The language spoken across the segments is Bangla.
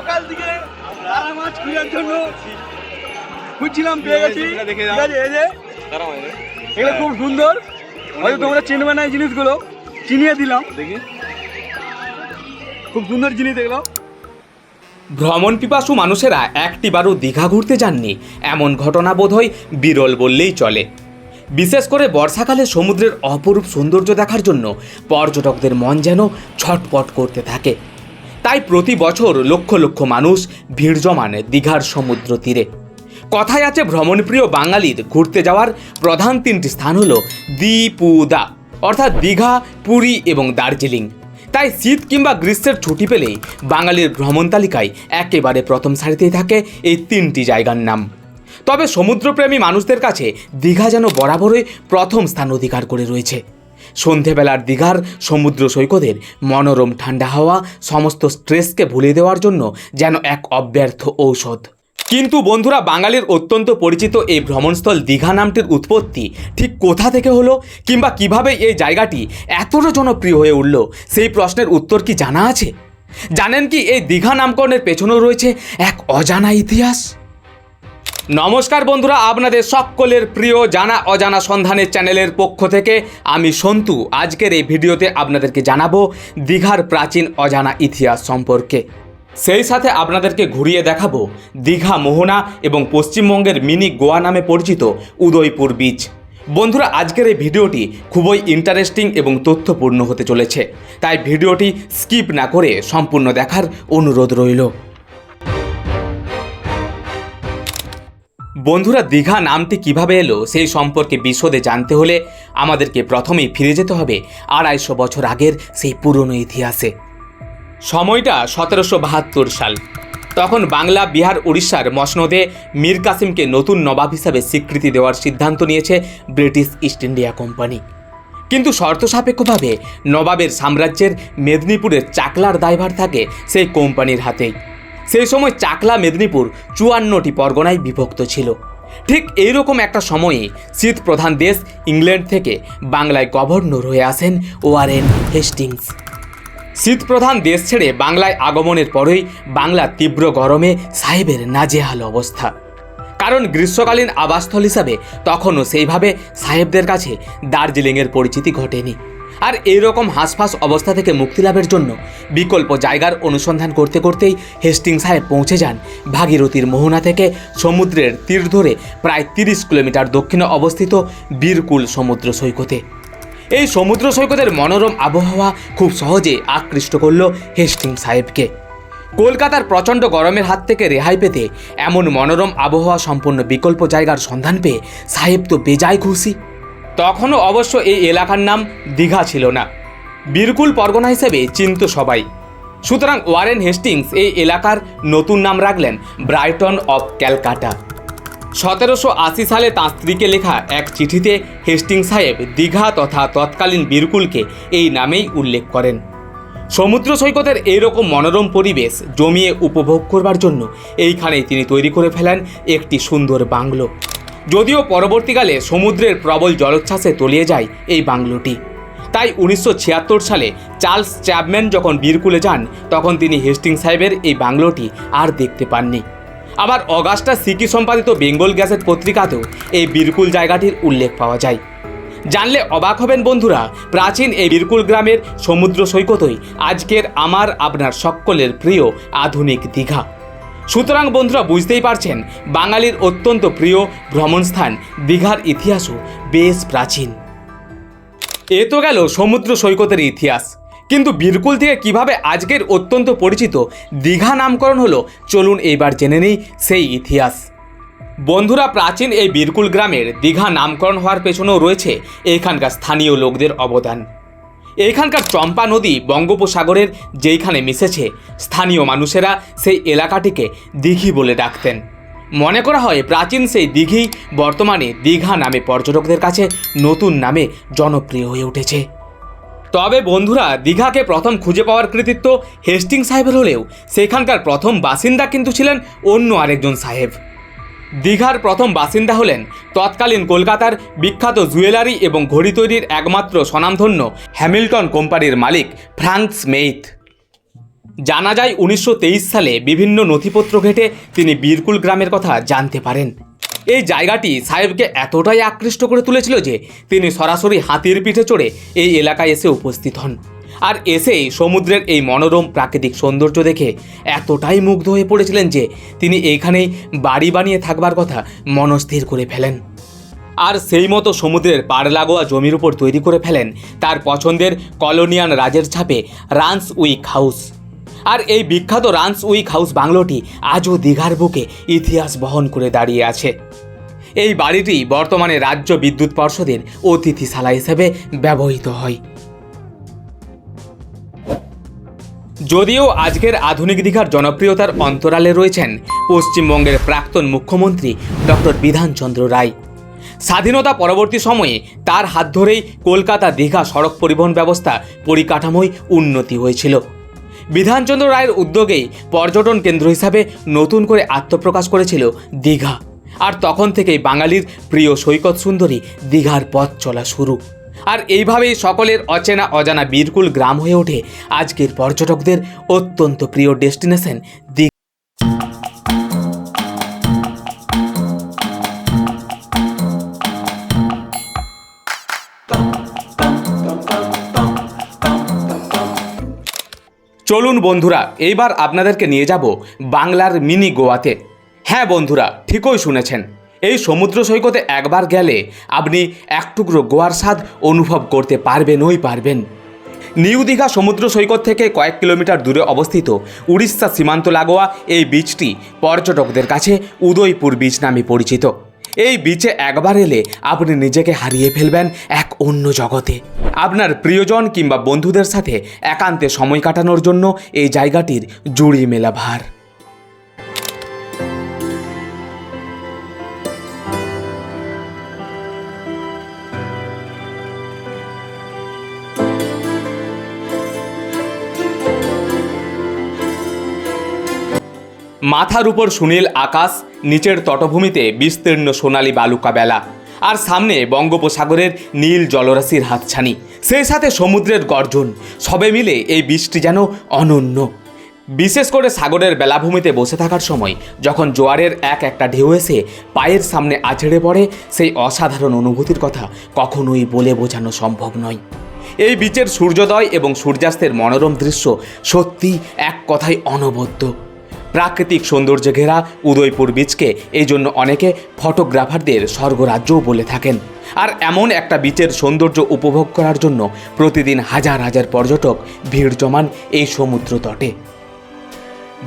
সকাল থেকে তারা মাছ খোঁজার জন্য খুঁজছিলাম, পেয়ে গেছি। ঠিক আছে, এই যে এগুলো খুব সুন্দর, হয়তো তোমরা চিনবে না এই জিনিসগুলো, চিনিয়ে দিলাম। দেখি খুব সুন্দর জিনিস এগুলো। ভ্রমণ পিপাসু মানুষেরা একটিবারও দীঘা ঘুরতে যাননি এমন ঘটনা বোধহয় বিরল বললেই চলে। বিশেষ করে বর্ষাকালে সমুদ্রের অপরূপ সৌন্দর্য দেখার জন্য পর্যটকদের মন যেন ছটপট করতে থাকে। তাই প্রতি বছর লক্ষ লক্ষ মানুষ ভিড় জমান দীঘার সমুদ্র তীরে। কথায় আছে ভ্রমণপ্রিয় বাঙালির ঘুরতে যাওয়ার প্রধান তিনটি স্থান হলো দ্বিপুদা, অর্থাৎ দীঘা, পুরী এবং দার্জিলিং। তাই শীত কিংবা গ্রীষ্মের ছুটি পেলেই বাঙালির ভ্রমণ তালিকায় একেবারে প্রথম সারিতেই থাকে এই তিনটি জায়গার নাম। তবে সমুদ্রপ্রেমী মানুষদের কাছে দীঘা যেন বরাবরই প্রথম স্থান অধিকার করে রয়েছে। সন্ধেবেলার দীঘার সমুদ্র সৈকতের মনোরম ঠান্ডা হাওয়া সমস্ত স্ট্রেসকে ভুলিয়ে দেওয়ার জন্য যেন এক অব্যর্থ ঔষধ। কিন্তু বন্ধুরা, বাঙালির অত্যন্ত পরিচিত এই ভ্রমণস্থল দীঘা নামটির উৎপত্তি ঠিক কোথা থেকে হলো, কিংবা কিভাবে এই জায়গাটি এতটা জনপ্রিয় হয়ে উঠল, সেই প্রশ্নের উত্তর কি জানা আছে? জানেন কি এই দীঘা নামকরণের পেছনেও রয়েছে এক অজানা ইতিহাস? নমস্কার বন্ধুরা, আপনাদের সকলের প্রিয় জানা অজানা সন্ধানের চ্যানেলের পক্ষ থেকে আমি সন্তু আজকের এই ভিডিওতে আপনাদেরকে জানাবো দীঘার প্রাচীন অজানা ইতিহাস সম্পর্কে। সেই সাথে আপনাদেরকে ঘুরিয়ে দেখাবো দীঘা মোহনা এবং পশ্চিমবঙ্গের মিনি গোয়া নামে পরিচিত উদয়পুর বিচ। বন্ধুরা, আজকের এই ভিডিওটি খুবই ইন্টারেস্টিং এবং তথ্যপূর্ণ হতে চলেছে, তাই ভিডিওটি স্কিপ না করে সম্পূর্ণ দেখার অনুরোধ রইল। বন্ধুরা, দীঘা নামটি কিভাবে এলো সেই সম্পর্কে বিশদে জানতে হলে আমাদেরকে প্রথমেই ফিরে যেতে হবে 250 বছর আগের সেই পুরনো ইতিহাসে। সময়টা 1772 সাল। তখন বাংলা, বিহার, উড়িষ্যার মসনদে মীর কাসিমকে নতুন নবাব হিসাবে স্বীকৃতি দেওয়ার সিদ্ধান্ত নিয়েছে ব্রিটিশ ইস্ট ইন্ডিয়া কোম্পানি। কিন্তু শর্ত সাপেক্ষভাবে নবাবের সাম্রাজ্যের মেদিনীপুরের চাকলার দায়ভার থাকে সেই কোম্পানির হাতেই। সেই সময় চাকলা মেদিনীপুর 54টি পরগনায় বিভক্ত ছিল। ঠিক এইরকম একটা সময়ে শীত প্রধান দেশ ইংল্যান্ড থেকে বাংলায় গভর্নর হয়ে আসেন ওয়ারেন হেস্টিংস। শীত প্রধান দেশ ছেড়ে বাংলায় আগমনের পরেই বাংলার তীব্র গরমে সাহেবের নাজেহাল অবস্থা। কারণ গ্রীষ্মকালীন আবাসস্থল হিসাবে তখনও সেইভাবে সাহেবদের কাছে দার্জিলিংয়ের পরিচিতি ঘটেনি। আর এইরকম হাঁসফাঁস অবস্থা থেকে মুক্তি লাভের জন্য বিকল্প জায়গার অনুসন্ধান করতে করতেই হেস্টিং সাহেব পৌঁছে যান ভাগীরথীর মোহনা থেকে সমুদ্রের তীর ধরে প্রায় 30 কিলোমিটার দক্ষিণে অবস্থিত বীরকুল সমুদ্র সৈকতে। এই সমুদ্র সৈকতের মনোরম আবহাওয়া খুব সহজে আকৃষ্ট করল হেস্টিং সাহেবকে। কলকাতার প্রচণ্ড গরমের হাত থেকে রেহাই পেতে এমন মনোরম আবহাওয়া সম্পন্ন বিকল্প জায়গার সন্ধান পেয়ে সাহেব তো বেজায় খুশি। তখনও অবশ্য এই এলাকার নাম দীঘা ছিল না, বীরকুল পরগনা হিসেবে চিনত সবাই। সুতরাং ওয়ারেন হেস্টিংস এই এলাকার নতুন নাম রাখলেন ব্রাইটন অফ ক্যালকাটা। 1780 সালে তাঁর স্ত্রীকে লেখা এক চিঠিতে হেস্টিং সাহেব দীঘা তথা তৎকালীন বীরকুলকে এই নামেই উল্লেখ করেন। সমুদ্র সৈকতের এইরকম মনোরম পরিবেশ জমিয়ে উপভোগ করবার জন্য এইখানেই তিনি তৈরি করে ফেলেন একটি সুন্দর বাংলো। যদিও পরবর্তীকালে সমুদ্রের প্রবল জলোচ্ছ্বাসে তলিয়ে যায় এই বাংলোটি। তাই 1976 সালে চার্লস চ্যাপম্যান যখন বীরকুলে যান তখন তিনি হেস্টিং সাহেবের এই বাংলোটি আর দেখতে পাননি। আবার অগাস্টা সিকি সম্পাদিত বেঙ্গল গ্যাজেট পত্রিকাতেও এই বীরকুল জায়গাটির উল্লেখ পাওয়া যায়। জানলে অবাক হবেন বন্ধুরা, প্রাচীন এই বীরকুল গ্রামের সমুদ্র সৈকতই আজকের আমার আপনার সকলের প্রিয় আধুনিক দীঘা। সুতরাং বন্ধুরা, বুঝতেই পারছেন বাঙালির অত্যন্ত প্রিয় ভ্রমণস্থান দীঘার ইতিহাসও বেশ প্রাচীন। এ তো গেল সমুদ্র সৈকতের ইতিহাস, কিন্তু বীরকুল থেকে কিভাবে আজকের অত্যন্ত পরিচিত দীঘা নামকরণ হলো, চলুন এইবার জেনে নিই সেই ইতিহাস। বন্ধুরা, প্রাচীন এই বীরকুল গ্রামের দীঘা নামকরণ হওয়ার পেছনেও রয়েছে এইখানকার স্থানীয় লোকদের অবদান। এইখানকার চম্পা নদী বঙ্গোপসাগরের যেইখানে মিশেছে, স্থানীয় মানুষেরা সেই এলাকাটিকে দিঘি বলে ডাকতেন। মনে করা হয় প্রাচীন সেই দিঘি বর্তমানে দীঘা নামে পর্যটকদের কাছে নতুন নামে জনপ্রিয় হয়ে উঠেছে। তবে বন্ধুরা, দীঘাকে প্রথম খুঁজে পাওয়ার কৃতিত্ব হেস্টিং সাহেবের হলেও সেখানকার প্রথম বাসিন্দা কিন্তু ছিলেন অন্য আরেকজন সাহেব। দীঘার প্রথম বাসিন্দা হলেন তৎকালীন কলকাতার বিখ্যাত জুয়েলারি এবং ঘড়ি তৈরির একমাত্র স্বনামধন্য হ্যামিল্টন কোম্পানির মালিক ফ্রাঙ্ক স্মিথ। জানা যায় 1923 সালে বিভিন্ন নথিপত্র ঘেঁটে তিনি বীরকুল গ্রামের কথা জানতে পারেন। এই জায়গাটি সাহেবকে এতটাই আকৃষ্ট করে তুলেছিল যে তিনি সরাসরি হাতির পিঠে চড়ে এই এলাকায় এসে উপস্থিত হন। আর এসেই সমুদ্রের এই মনোরম প্রাকৃতিক সৌন্দর্য দেখে এতটাই মুগ্ধ হয়ে পড়েছিলেন যে তিনি এইখানেই বাড়ি বানিয়ে থাকবার কথা মনস্থির করে ফেলেন। আর সেই মতো সমুদ্রের পাড় লাগোয়া জমির উপর তৈরি করে ফেলেন তার পছন্দের কলোনিয়ান রাজের ছাপে রান্সউইক হাউস। আর এই বিখ্যাত রান্সউইক হাউস বাংলোটি আজও দীঘার বুকে ইতিহাস বহন করে দাঁড়িয়ে আছে। এই বাড়িটি বর্তমানে রাজ্য বিদ্যুৎ পর্ষদের অতিথিশালা হিসেবে ব্যবহৃত হয়। যদিও আজকের আধুনিক দীঘার জনপ্রিয়তার অন্তরালে রয়েছেন পশ্চিমবঙ্গের প্রাক্তন মুখ্যমন্ত্রী ডক্টর বিধানচন্দ্র রায়। স্বাধীনতা পরবর্তী সময়ে তার হাত ধরেই কলকাতা দীঘা সড়ক পরিবহন ব্যবস্থা পরিকাঠামোয় উন্নতি হয়েছিল। বিধানচন্দ্র রায়ের উদ্যোগেই পর্যটন কেন্দ্র হিসাবে নতুন করে আত্মপ্রকাশ করেছিল দীঘা। আর তখন থেকেই বাঙালির প্রিয় সৈকত সুন্দরী দীঘার পথ চলা শুরু। আর এইভাবেই সকলের অচেনা অজানা বীরকুল গ্রাম হয়ে ওঠে আজকের পর্যটকদের অত্যন্ত প্রিয় ডেস্টিনেশন দীঘা। চলুন বন্ধুরা, এইবার আপনাদেরকে নিয়ে যাব বাংলার মিনি গোয়াতে। হ্যাঁ বন্ধুরা, ঠিকই শুনেছেন, এই সমুদ্র সৈকতে একবার গেলে আপনি এক টুকরো গোয়ার স্বাদ অনুভব করতে পারবেন। নিউ দীঘা সমুদ্র সৈকত থেকে কয়েক কিলোমিটার দূরে অবস্থিত উড়িষ্যা সীমান্ত লাগোয়া এই বিচটি পর্যটকদের কাছে উদয়পুর বিচ নামে পরিচিত। এই বিচে একবার এলে আপনি নিজেকে হারিয়ে ফেলবেন এক অন্য জগতে। আপনার প্রিয়জন কিংবা বন্ধুদের সাথে একান্তে সময় কাটানোর জন্য এই জায়গাটির জুড়ি মেলা ভার। মাথার উপর সুনীল আকাশ, নিচের তটভূমিতে বিস্তীর্ণ সোনালী বালুকা বেলা, আর সামনে বঙ্গোপসাগরের নীল জলরাশির হাতছানি, সেই সাথে সমুদ্রের গর্জন, সবে মিলে এই বীচটি যেন অনন্য। বিশেষ করে সাগরের বেলাভূমিতে বসে থাকার সময় যখন জোয়ারের একটা ঢেউ এসে পায়ের সামনে আছড়ে পড়ে, সেই অসাধারণ অনুভূতির কথা কখনোই বলে বোঝানো সম্ভব নয়। এই বিচের সূর্যোদয় এবং সূর্যাস্তের মনোরম দৃশ্য সত্যি এক কথায় অনবদ্য। প্রাকৃতিক সৌন্দর্যে ঘেরা উদয়পুর বিচকে এই জন্য অনেকে ফটোগ্রাফারদের স্বর্গরাজ্যও বলে থাকেন। আর এমন একটা বিচের সৌন্দর্য উপভোগ করার জন্য প্রতিদিন হাজার হাজার পর্যটক ভিড় জমান এই সমুদ্র তটে।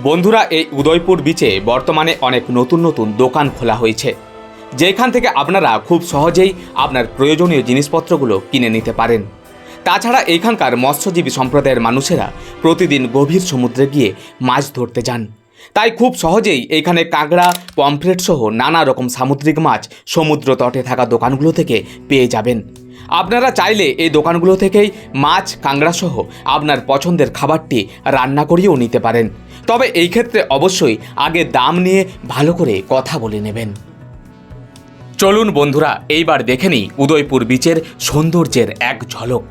বন্ধুরা, এই উদয়পুর বিচে বর্তমানে অনেক নতুন নতুন দোকান খোলা হয়েছে, যেখান থেকে আপনারা খুব সহজেই আপনার প্রয়োজনীয় জিনিসপত্রগুলো কিনে নিতে পারেন। তাছাড়া এইখানকার মৎস্যজীবী সম্প্রদায়ের মানুষেরা প্রতিদিন গভীর সমুদ্রে গিয়ে মাছ ধরতে যান, তাই খুব সহজেই এইখানে কাঁকড়া, পমফ্রেট সহ নানা রকম সামুদ্রিক মাছ সমুদ্র তটে থাকা দোকানগুলো থেকে পেয়ে যাবেন। আপনারা চাইলে এই দোকানগুলো থেকেই মাছ, কাঁকড়া সহ আপনার পছন্দের খাবারটি রান্না করিয়েও নিতে পারেন। তবে এই ক্ষেত্রে অবশ্যই আগে দাম নিয়ে ভালো করে কথা বলে নেবেন। চলুন বন্ধুরা, এইবার দেখে নিই উদয়পুর বিচের সৌন্দর্যের এক ঝলক।